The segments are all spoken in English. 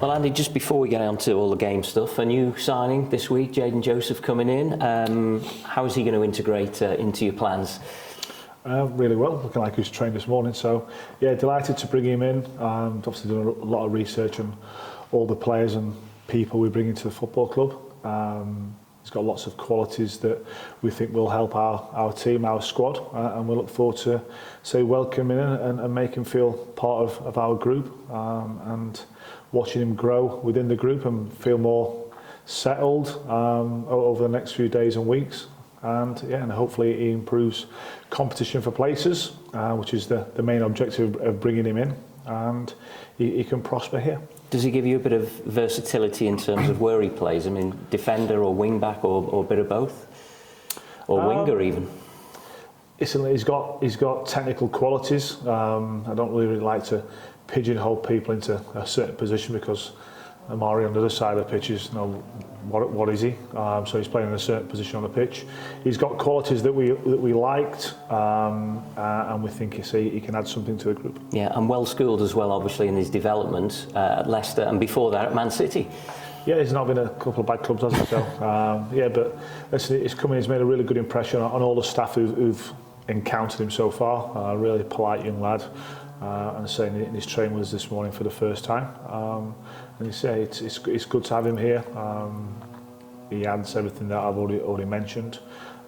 Well, Andy, just before we get on to all the game stuff, a new signing this week, Jayden Joseph coming in. How is he going to integrate into your plans? Really well, looking like he was trained this morning. So, yeah, delighted to bring him in. Obviously done a lot of research on all the players and people we bring into the football club. He's got lots of qualities that we think will help our team, our squad, and we look forward to welcoming him in and make him feel part of our group, and watching him grow within the group and feel more settled over the next few days and weeks. And yeah, and hopefully he improves competition for places, which is the main objective of bringing him in, and he can prosper here. Does he give you a bit of versatility in terms of where he plays? I mean, defender or wing back, or a bit of both, or winger even? Listen, he's got technical qualities. I don't really like to pigeonhole people into a certain position, because Amari on the other side of the pitch is, what is he? So he's playing in a certain position on the pitch. He's got qualities that we liked, and we think he can add something to the group. Yeah, and well schooled as well, obviously, in his development at Leicester, and before that at Man City. Yeah, he's not been a couple of bad clubs, has he? So yeah, but listen, he's come in. He's made a really good impression on all the staff who've encountered him so far. Really polite young lad. And saying in his training with us this morning for the first time, and he said it's good to have him here. He adds everything that I've already mentioned.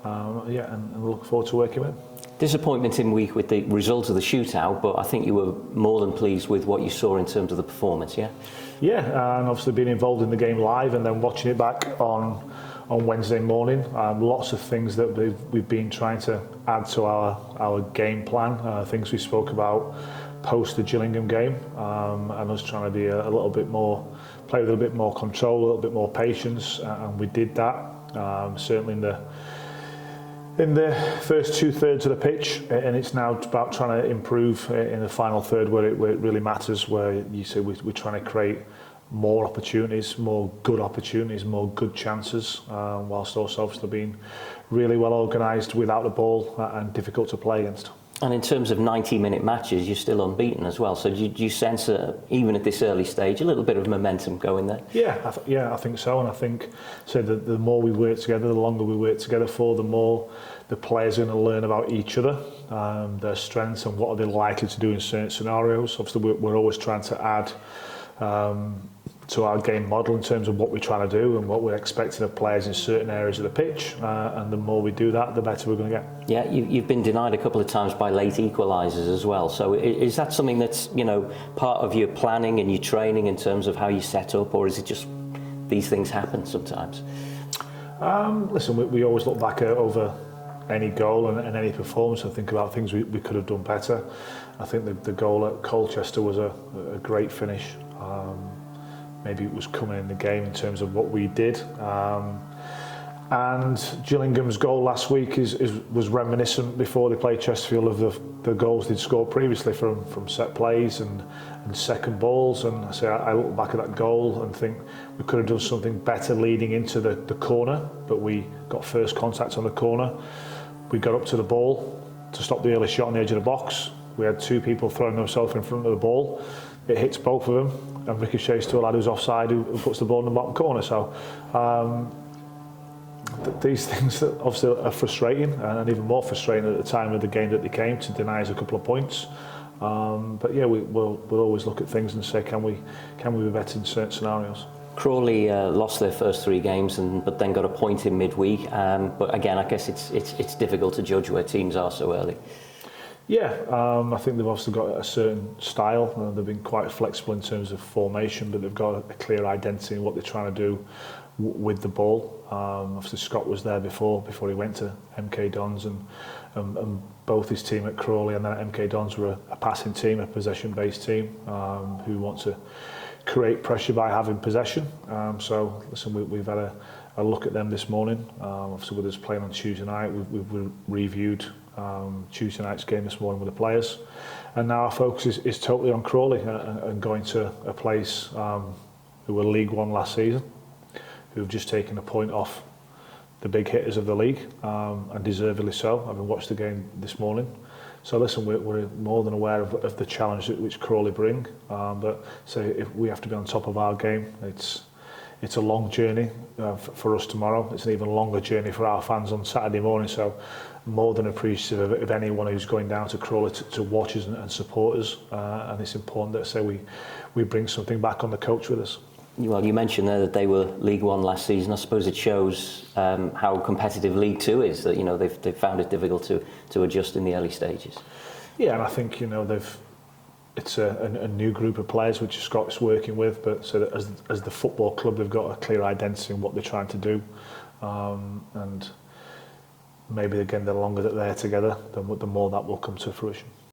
Yeah, and we look forward to working with him. Disappointment in week with the result of the shootout, but I think you were more than pleased with what you saw in terms of the performance. Yeah. Yeah, and obviously being involved in the game live and then watching it back on Wednesday morning. Lots of things that we've been trying to add to our game plan. Things we spoke about post the Gillingham game, and us trying to be a little bit more, play with a little bit more control, a little bit more patience, and we did that. Certainly in the first 2/3 of the pitch, and it's now about trying to improve in the final third where it really matters, where you say we're trying to create more opportunities, more good chances, whilst also obviously being really well organised without the ball and difficult to play against. And in terms of 90-minute matches, you're still unbeaten as well. So do you sense, even at this early stage, a little bit of momentum going there? Yeah, I think so. And I think the more we work together, the longer we work together for, the more the players are going to learn about each other, their strengths and what are they likely to do in certain scenarios. Obviously, we're always trying to add to our game model in terms of what we're trying to do and what we're expecting of players in certain areas of the pitch, and the more we do that, the better we're going to get. Yeah, you've been denied a couple of times by late equalisers as well, so is that something that's part of your planning and your training in terms of how you set up, or is it just these things happen sometimes? Listen, we always look back over any goal and any performance and think about things we could have done better. I think the goal at Colchester was a great finish. Maybe it was coming in the game in terms of what we did. And Gillingham's goal last week was reminiscent before they played Chesterfield of the goals they'd scored previously from set plays and second balls. And I look back at that goal and think we could have done something better leading into the corner, but we got first contact on the corner. We got up to the ball to stop the early shot on the edge of the box. We had two people throwing themselves in front of the ball. It hits both of them, and ricochets to a lad who's offside who puts the ball in the bottom corner. So these things obviously are frustrating, and even more frustrating at the time of the game that they came to deny us a couple of points. But yeah, we'll always look at things and say, can we be better in certain scenarios? Crawley lost their first 3 games, but then got a point in midweek. But again, I guess it's difficult to judge where teams are so early. Yeah, I think they've also got a certain style. They've been quite flexible in terms of formation, but they've got a clear identity in what they're trying to do with the ball. Obviously Scott was there before he went to MK Dons, and both his team at Crawley and then at MK Dons were a passing team, a possession-based team, who want to create pressure by having possession. So listen, we've had a look at them this morning. Obviously with us playing on Tuesday night, we've reviewed Tuesday night's game this morning with the players, and now our focus is totally on Crawley and going to a place who were League One last season, who've just taken a point off the big hitters of the league, and deservedly so. I've watched the game this morning. So listen, we're more than aware of the challenge which Crawley bring, but so if we have to be on top of our game. It's a long journey for us tomorrow. It's an even longer journey for our fans on Saturday morning. So more than appreciative of anyone who's going down to Crawley to watch us and support us. And it's important that we bring something back on the coach with us. Well, you mentioned there that they were League One last season. I suppose it shows how competitive League Two is. That they've found it difficult to adjust in the early stages. Yeah, and I think it's a new group of players which Scott's working with, but so that as the football club, they've got a clear identity in what they're trying to do, and maybe again the longer that they're together, the more that will come to fruition.